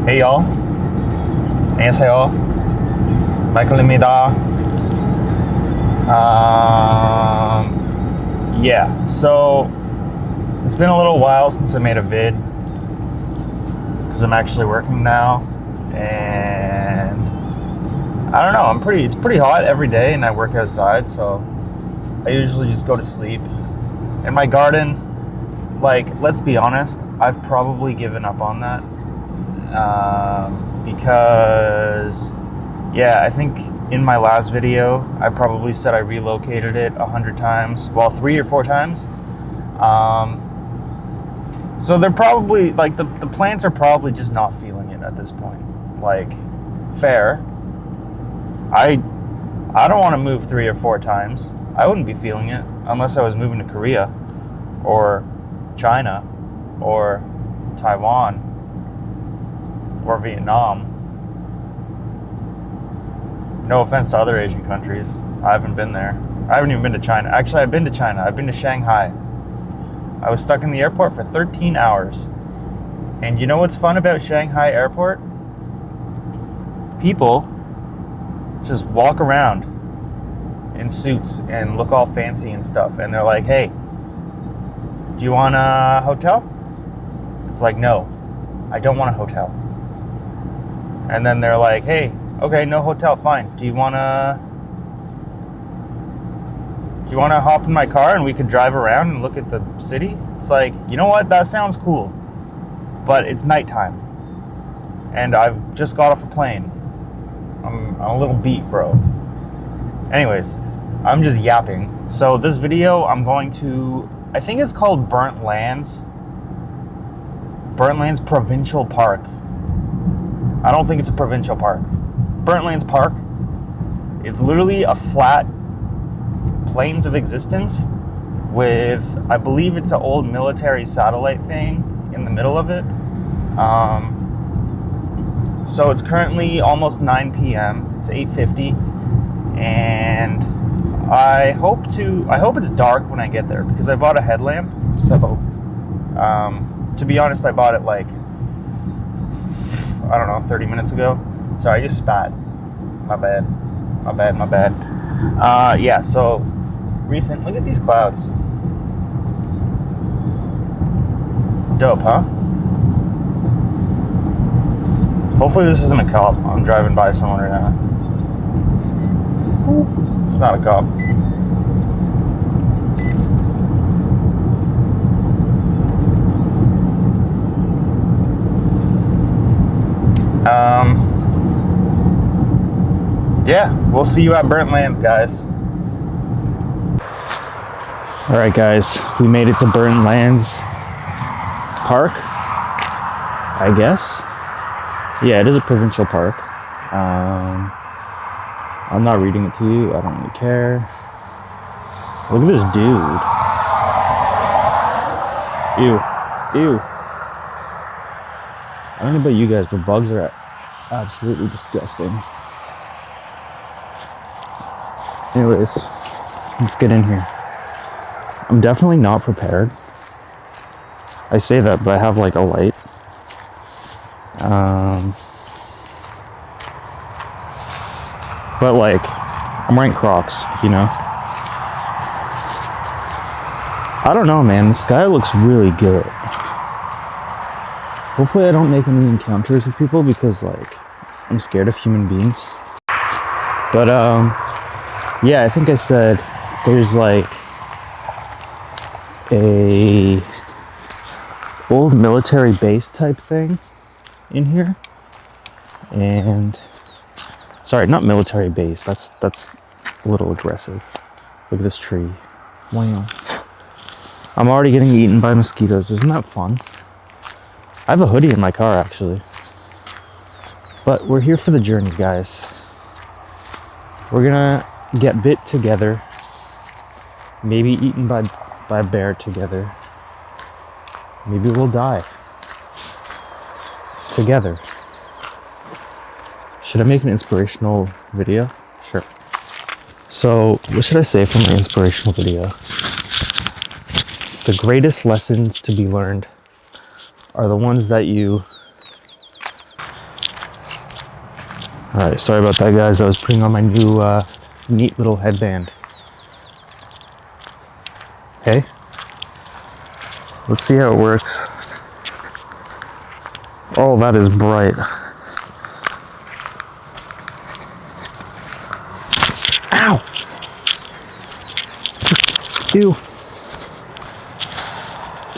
Hey y'all, 안녕하세요. 마이클입니다. Yeah, so it's been a little while since I made a vid because I'm actually working now, and I don't know. It's pretty hot every day, and I work outside, so I usually just go to sleep. In my garden, like, let's be honest, I've probably given up on that. Because, yeah, I think in my last video, I probably said I relocated it 100 times. Well, 3 or 4 times. So they're probably, like, the plants are probably just not feeling it at this point. Like, fair. I don't want to move 3 or 4 times. I wouldn't be feeling it unless I was moving to Korea or China or Taiwan or Vietnam. No offense to other Asian countries. I haven't been there. I haven't even been to China. Actually, I've been to China. I've been to Shanghai. I was stuck in the airport for 13 hours. And you know what's fun about Shanghai airport? People just walk around in suits and look all fancy and stuff. And they're like, hey, do you want a hotel? It's like, no, I don't want a hotel. And then they're like, hey, okay, no hotel, fine. Do you wanna hop in my car and we could drive around and look at the city? It's like, you know what? That sounds cool. But it's nighttime. And I've just got off a plane. I'm a little beat, bro. Anyways, I'm just yapping. So this video, I'm going to, I think it's called Burnt Lands Provincial Park. I don't think it's a provincial park. Burnt Lands Park. It's literally a flat plains of existence with, I believe it's an old military satellite thing in the middle of it. So it's currently almost 9 p.m. It's 8:50, and I hope it's dark when I get there because I bought a headlamp. So, to be honest, I bought it like, I don't know, 30 minutes ago. Sorry, I just spat. My bad. Yeah, so look at these clouds. Dope, huh? Hopefully this isn't a cop. I'm driving by someone right now. It's not a cop. Yeah, we'll see you at Burnt Lands, guys. All right, guys, we made it to Burnt Lands Park, I guess. Yeah, it is a provincial park. I'm not reading it to you. I don't really care. Look at this dude. Ew. I don't know about you guys, but bugs are absolutely disgusting. Anyways, let's get in here. I'm definitely not prepared. I say that, but I have like a light. But like, I'm wearing Crocs, you know? I don't know, man. The sky looks really good. Hopefully I don't make any encounters with people because, like, I'm scared of human beings. But, yeah, I think I said there's, like, a old military base type thing in here. And, sorry, not military base. That's a little aggressive. Look at this tree. Wow. I'm already getting eaten by mosquitoes. Isn't that fun? I have a hoodie in my car, actually. But we're here for the journey, guys. We're gonna get bit together. Maybe eaten by a bear together. Maybe we'll die. Together. Should I make an inspirational video? Sure. So, what should I say for my inspirational video? The greatest lessons to be learned are the ones that you Alright, sorry about that, guys. I was putting on my new neat little headband. Hey, let's see how it works. Oh, that is bright. Ow! Ew.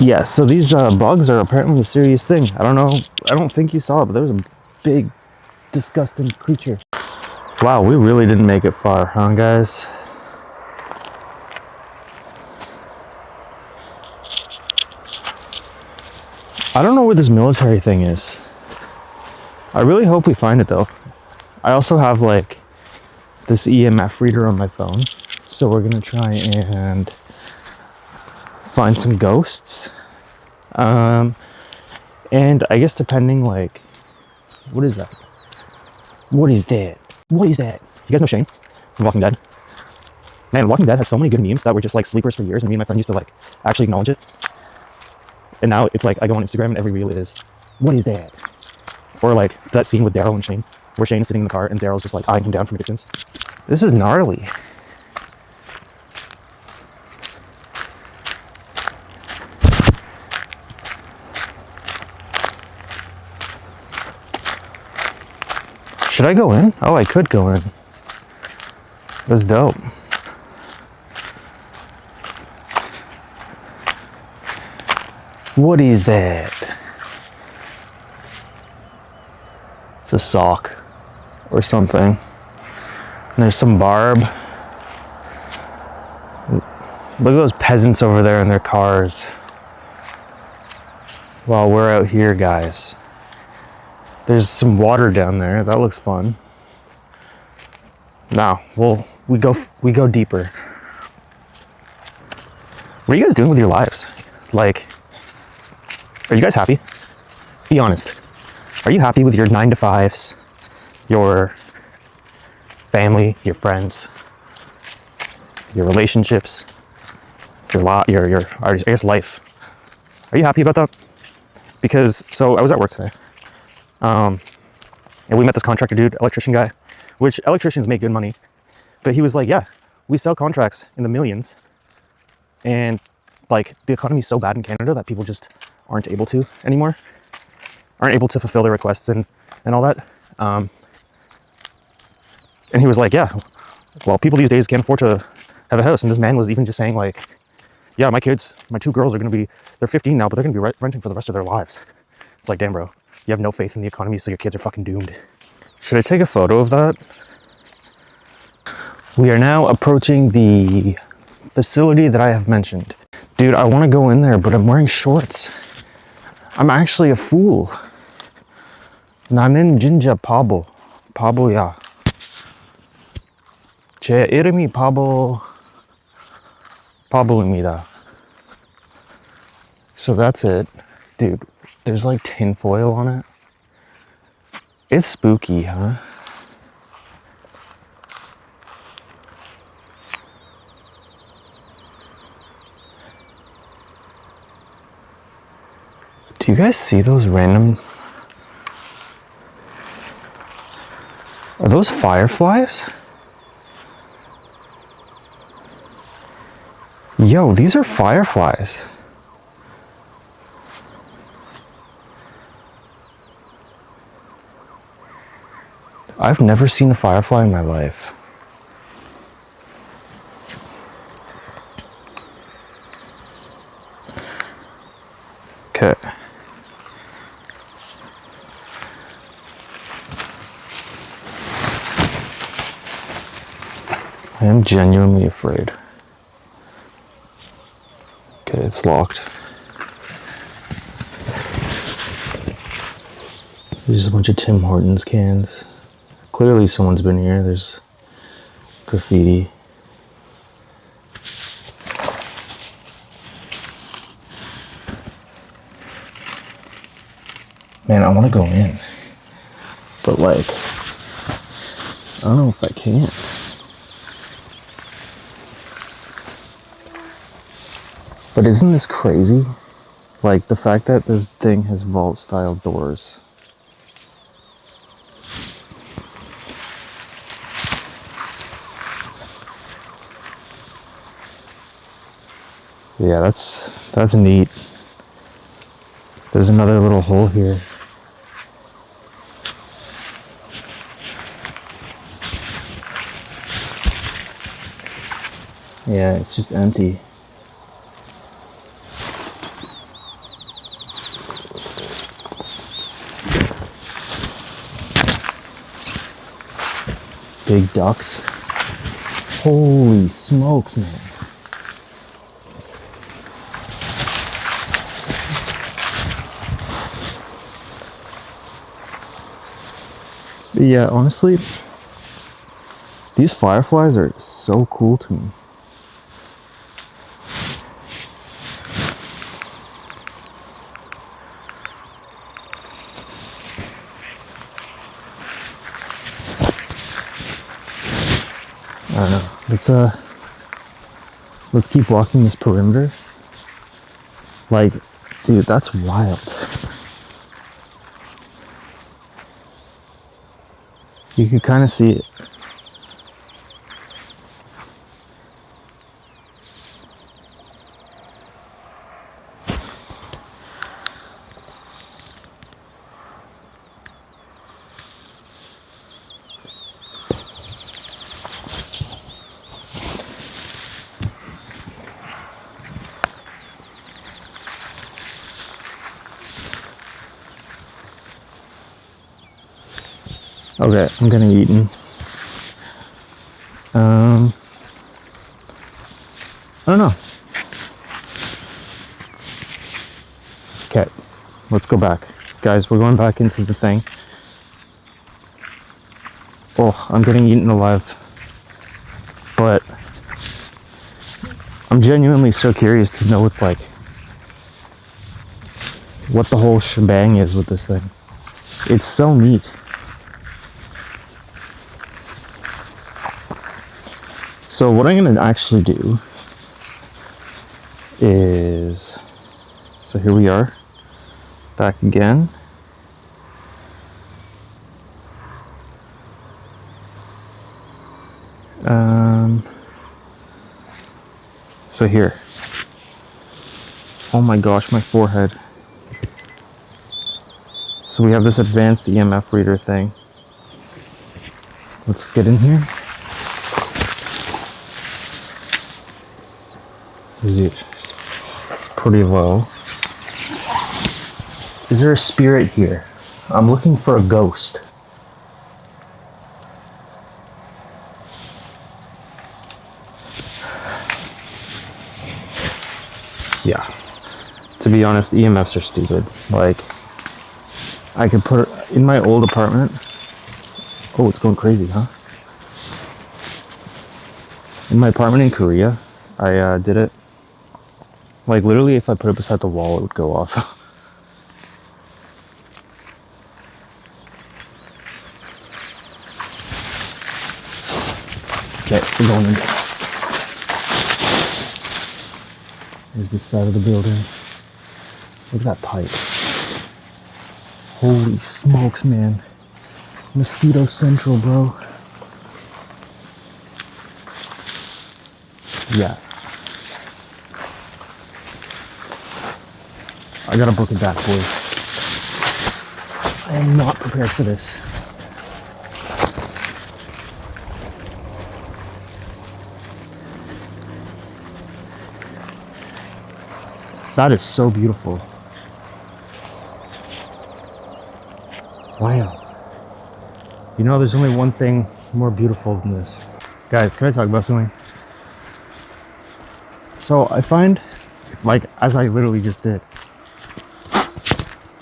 Yeah, so these bugs are apparently a serious thing. I don't know, I don't think you saw it, but there was a big, disgusting creature. Wow, we really didn't make it far, huh, guys? I don't know where this military thing is. I really hope we find it, though. I also have, like, this EMF reader on my phone, so we're gonna try and find some ghosts. And I guess depending, like, what is that? What is that? What is that? You guys know Shane from Walking Dead? Man, Walking Dead has so many good memes that were just like sleepers for years, and me and my friend used to like actually acknowledge it. And now it's like I go on Instagram and every reel it is, what is that? Or like that scene with Daryl and Shane, where Shane is sitting in the car and Daryl's just like eyeing him down from a distance. This is gnarly. Should I go in? Oh, I could go in. That's dope. What is that? It's a sock or something. And there's some barb. Look at those peasants over there in their cars. While we're out here, guys. There's some water down there. That looks fun. Now, we go deeper. What are you guys doing with your lives? Like, are you guys happy? Be honest. Are you happy with your 9 to 5s, your family, your friends, your relationships, your I guess life? Are you happy about that? Because so I was at work today. And we met this contractor dude, electrician guy, which electricians make good money. But he was like, yeah, we sell contracts in the millions. And like the economy's so bad in Canada that people just aren't able to anymore. Aren't able to fulfill their requests and all that. And he was like, yeah, well, people these days can't afford to have a house. And this man was even just saying like, yeah, my kids, my 2 girls they're 15 now, but they're going to be renting for the rest of their lives. It's like, damn, bro. You have no faith in the economy, so your kids are fucking doomed. Should I take a photo of that? We are now approaching the facility that I have mentioned. Dude, I want to go in there, but I'm wearing shorts. I'm actually a fool. 나는 진짜 바보야. 제 이름이 바보입니다. So that's it. Dude, there's like tinfoil on it. It's spooky, huh? Do you guys see those random... Are those fireflies? Yo, these are fireflies. I've never seen a firefly in my life. Okay. I am genuinely afraid. Okay, it's locked. There's a bunch of Tim Hortons cans. Clearly someone's been here. There's graffiti. Man, I want to go in. But like, I don't know if I can. But isn't this crazy? Like the fact that this thing has vault style doors. Yeah, that's neat. There's another little hole here. Yeah, it's just empty. Big ducks. Holy smokes, man. But yeah, honestly, these fireflies are so cool to me. I don't know. Let's keep walking this perimeter. Like, dude, that's wild. You can kind of see it. Okay, I'm getting eaten. I don't know. Okay, let's go back. Guys, we're going back into the thing. Oh, I'm getting eaten alive. But I'm genuinely so curious to know what's like, what the whole shebang is with this thing. It's so neat. So what I'm gonna actually do is, so here we are, back again. So here. Oh my gosh, my forehead. So we have this advanced EMF reader thing. Let's get in here. It's pretty low. Is there a spirit here? I'm looking for a ghost. Yeah. To be honest, EMFs are stupid. Like, I could put it in my old apartment. Oh, it's going crazy, huh? In my apartment in Korea, I did it. Like, literally, if I put it beside the wall, it would go off. Okay, we're going in. There's this side of the building. Look at that pipe. Holy smokes, man. Mosquito Central, bro. Yeah. I gotta book it back, boys. I am not prepared for this. That is so beautiful. Wow. You know, there's only one thing more beautiful than this. Guys, can I talk about something? So I find, like, as I literally just did,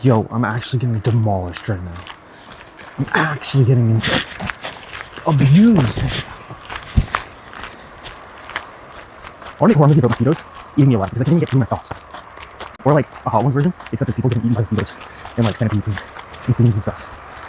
yo, I'm actually getting demolished right now. I'm actually getting abused. I want to inform you about mosquitoes eating me alive because I can't even get through my thoughts. Or like a hot one version, except that people getting eaten by mosquitoes and like centipedes and fleas and stuff.